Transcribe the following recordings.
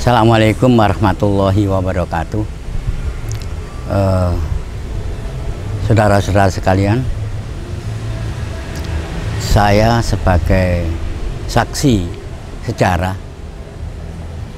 Assalamualaikum warahmatullahi wabarakatuh. Saudara-saudara sekalian, saya sebagai saksi sejarah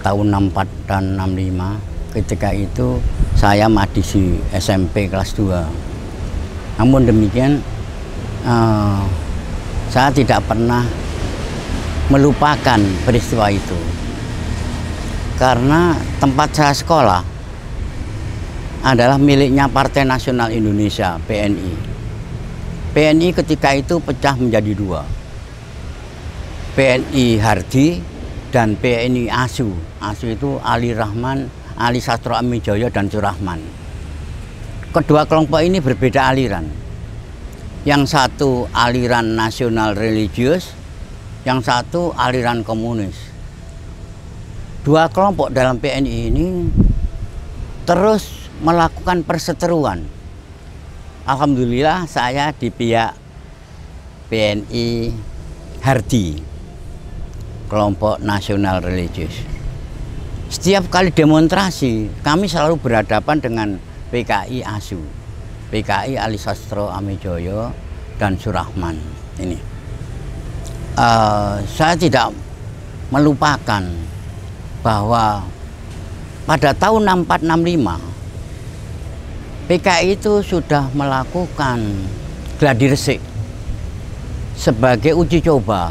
tahun 64 dan 65, ketika itu saya mahasiswa SMP kelas 2. Namun demikian, saya tidak pernah melupakan peristiwa itu, karena tempat saya sekolah adalah miliknya Partai Nasional Indonesia, PNI. PNI ketika itu pecah menjadi dua, PNI Hardi dan PNI ASU. ASU itu Ali Rahman, Ali Sastro Amijoyo dan Surahman. Kedua kelompok ini berbeda aliran. Yang satu aliran nasional religius, yang satu aliran komunis. Dua kelompok dalam PNI ini terus melakukan perseteruan. Alhamdulillah saya di pihak PNI Hardi, kelompok nasional religius. Setiap kali demonstrasi kami selalu berhadapan dengan PKI ASU, PKI Ali Sastro Amijoyo dan Surahman. Ini saya tidak melupakan bahwa pada tahun 64-65 PKI itu sudah melakukan gladi resik sebagai uji coba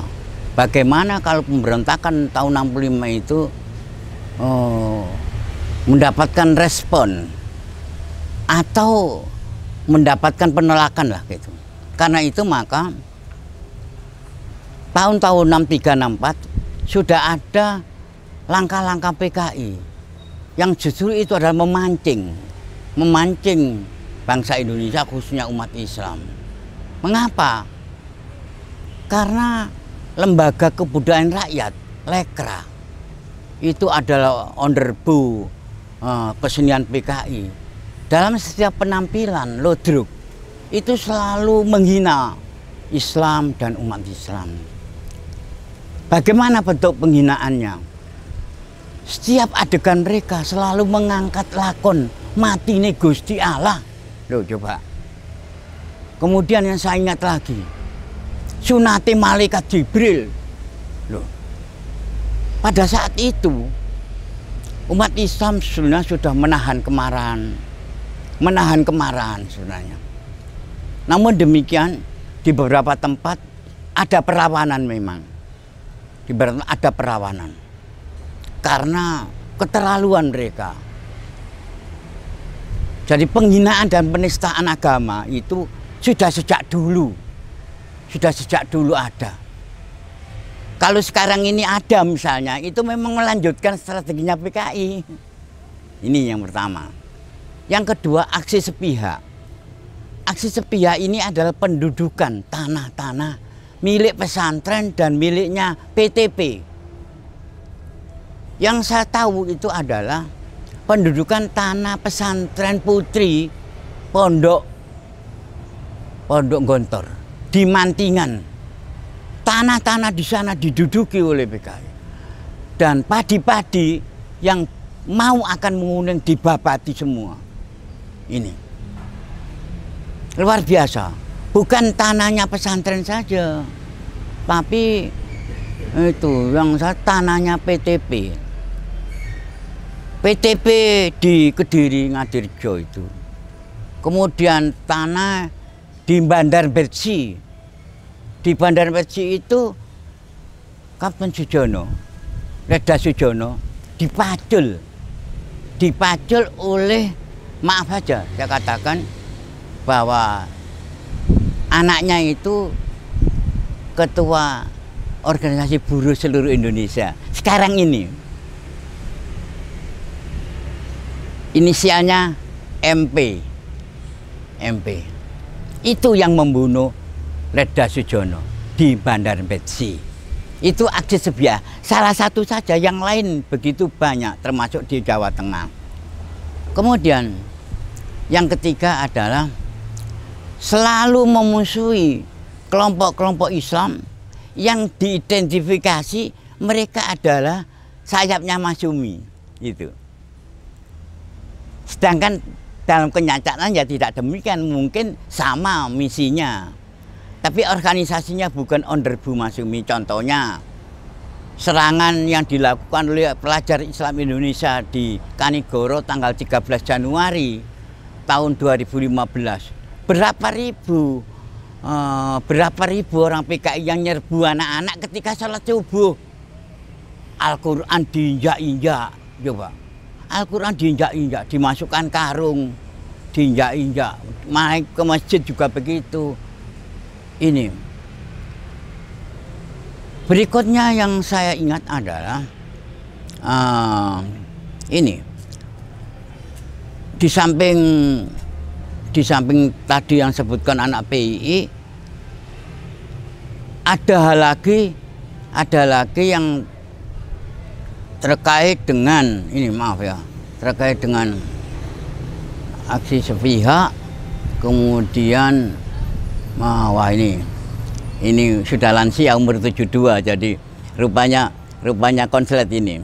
bagaimana kalau pemberontakan tahun 65 itu mendapatkan respon atau mendapatkan penolakan lah gitu. Karena itu maka tahun-tahun 63-64 sudah ada langkah-langkah PKI yang justru itu adalah memancing bangsa Indonesia, khususnya umat Islam. Mengapa? Karena lembaga kebudayaan rakyat, Lekra, itu adalah onderbu kesenian PKI. Dalam setiap penampilan Lodruk itu selalu menghina Islam dan umat Islam. Bagaimana bentuk penghinaannya? Setiap adegan mereka selalu mengangkat lakon mati nih Gusti Allah. Loh coba. Kemudian yang saya ingat lagi, sunate malaikat Jibril. Loh. Pada saat itu umat Islam sebenarnya sudah menahan kemarahan sebenarnya. Namun demikian di beberapa tempat ada perlawanan memang. Ada perlawanan. Karena keterlaluan mereka. Jadi penghinaan dan penistaan agama itu sudah sejak dulu ada. Kalau sekarang ini ada misalnya, itu memang melanjutkan strateginya PKI. Ini yang pertama. Yang kedua, aksi sepihak. Aksi sepihak ini adalah pendudukan tanah-tanah milik pesantren dan miliknya PTP. Yang saya tahu itu adalah pendudukan tanah pesantren putri Pondok Gontor di Mantingan. Tanah-tanah di sana diduduki oleh PKI. Dan padi-padi yang mau akan menguning dibabati semua. Ini luar biasa. Bukan tanahnya pesantren saja, tapi itu yang tanahnya PTP. PTP di Kediri Ngadirjo itu. Kemudian tanah di Bandar Bersi. Di Bandar Bersi itu Kapten Sujono, Reda Sujono dipacul oleh, maaf saja saya katakan, bahwa anaknya itu ketua organisasi buruh seluruh Indonesia sekarang ini. Inisialnya MP. Itu yang membunuh Reda Sujono di Bandar Bersi. Itu aksi sepihak. Salah satu saja, yang lain begitu banyak, termasuk di Jawa Tengah. Kemudian yang ketiga adalah selalu memusuhi kelompok-kelompok Islam yang diidentifikasi mereka adalah sayapnya Masyumi. Itu. Sedangkan dalam kenyataan ya tidak demikian, mungkin sama misinya. Tapi organisasinya bukan Onderbu Masyumi. Contohnya serangan yang dilakukan oleh pelajar Islam Indonesia di Kanigoro tanggal 13 Januari tahun 2015. Berapa ribu orang PKI yang nyerbu anak-anak ketika sholat subuh. Al-Quran diinjak-injak, coba. Al-Quran diinjak-injak, dimasukkan karung, diinjak-injak. Naik ke masjid juga begitu. Ini. Berikutnya yang saya ingat adalah ini. Di samping tadi yang sebutkan anak PII, ada lagi yang terkait dengan ini, maaf ya, terkait dengan aksi sepihak, kemudian wah ini sudah lansia umur 72, jadi rupanya konslet ini.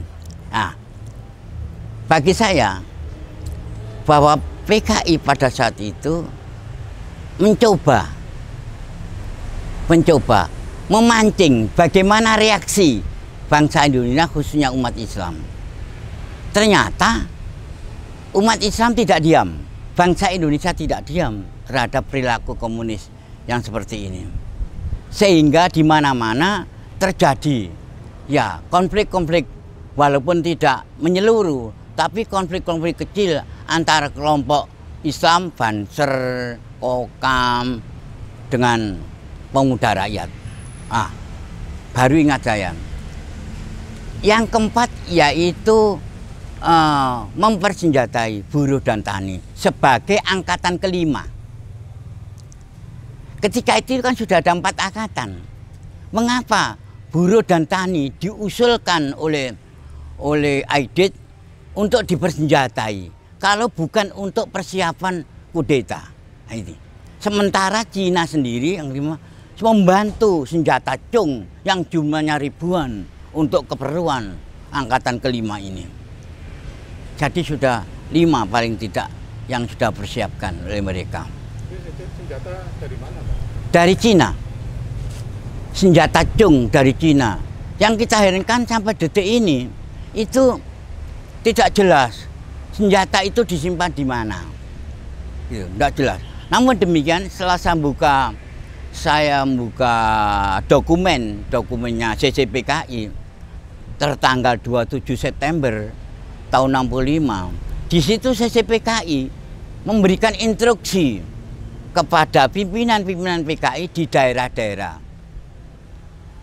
Bagi saya bahwa PKI pada saat itu mencoba memancing bagaimana reaksi bangsa Indonesia, khususnya umat Islam. Ternyata umat Islam tidak diam, bangsa Indonesia tidak diam terhadap perilaku komunis yang seperti ini. Sehingga di mana-mana terjadi ya konflik-konflik, walaupun tidak menyeluruh, tapi konflik-konflik kecil antara kelompok Islam, Banser, Kokam dengan pemuda rakyat. Baru ingat saya. Yang keempat yaitu mempersenjatai buruh dan tani sebagai angkatan kelima. Ketika itu kan sudah ada 4 angkatan. Mengapa buruh dan tani diusulkan oleh Aidit untuk dipersenjatai kalau bukan untuk persiapan kudeta? Ini. Sementara Cina sendiri yang membantu senjata Chung yang jumlahnya ribuan untuk keperluan angkatan kelima ini. Jadi sudah 5 paling tidak yang sudah persiapkan oleh mereka. Senjata dari mana, Pak? Dari Cina. Senjata Chung dari Cina. Yang kita herankan sampai detik ini itu tidak jelas senjata itu disimpan di mana. Itu tidak jelas. Namun demikian setelah saya membuka dokumennya CCPKI tertanggal 27 September tahun 65. Di situ CCPKI memberikan instruksi kepada pimpinan-pimpinan PKI di daerah-daerah,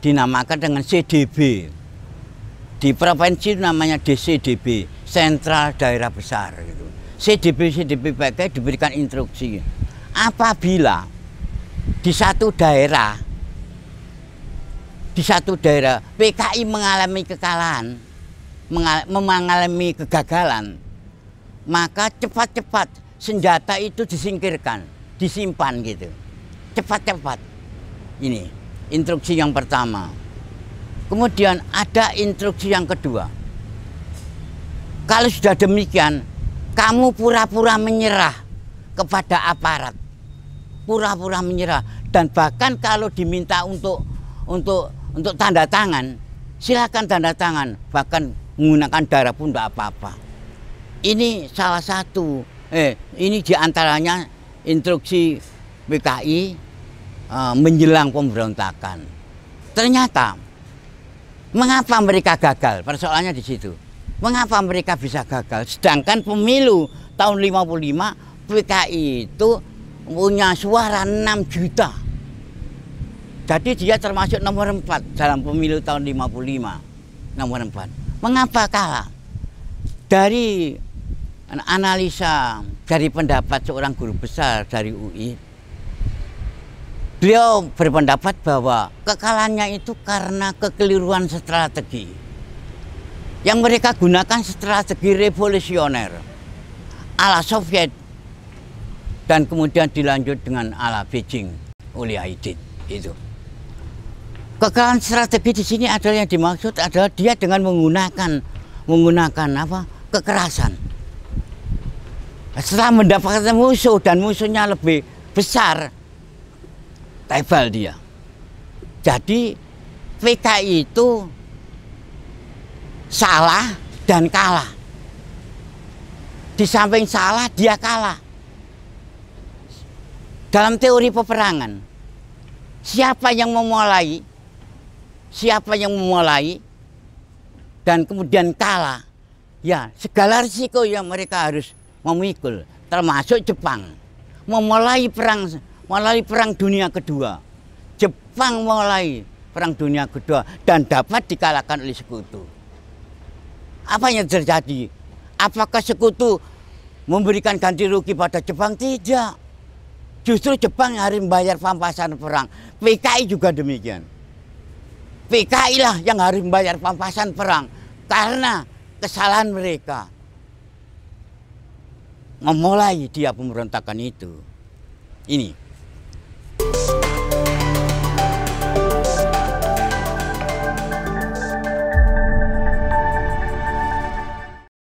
dinamakan dengan CDB. Di provinsi namanya DCDB, Sentral Daerah Besar. Gitu. CDB PKI diberikan instruksi, apabila di satu daerah PKI mengalami kekalahan, mengalami kegagalan, maka cepat-cepat senjata itu disingkirkan, disimpan gitu, cepat-cepat. Ini instruksi yang pertama. Kemudian ada instruksi yang kedua. Kalau sudah demikian, kamu pura-pura menyerah kepada aparat, pura-pura menyerah, dan bahkan kalau diminta untuk tanda tangan, silakan tanda tangan, bahkan menggunakan darah pun tidak apa-apa. Ini salah satu, ini diantaranya instruksi PKI menjelang pemberontakan. Ternyata, mengapa mereka gagal? Persoalannya di situ. Mengapa mereka bisa gagal? Sedangkan pemilu tahun 55 PKI itu punya suara 6 juta. Jadi dia termasuk nomor 4 dalam pemilu tahun 55. Nomor 4. Mengapa kalah? Dari analisa dari pendapat seorang guru besar dari UI, beliau berpendapat bahwa kekalahannya itu karena kekeliruan strategi. Yang mereka gunakan strategi revolusioner ala Soviet dan kemudian dilanjut dengan ala Beijing oleh Aidit itu. Kekalahan strategi di sini adalah yang dimaksud adalah dia dengan menggunakan apa? kekerasan. Setelah mendapatkan musuh dan musuhnya lebih besar, tebal dia. Jadi PKI itu salah dan kalah. Di samping salah, dia kalah. Dalam teori peperangan, siapa yang memulai dan kemudian kalah, ya segala risiko yang mereka harus memikul, termasuk Jepang. Memulai perang dunia kedua. Jepang mulai perang dunia kedua dan dapat dikalahkan oleh sekutu. Apa yang terjadi? Apakah sekutu memberikan ganti rugi pada Jepang? Tidak. Justru Jepang yang harus membayar pampasan perang. PKI juga demikian. PKI lah yang harus membayar pampasan perang karena kesalahan mereka memulai dia pemberontakan itu. Ini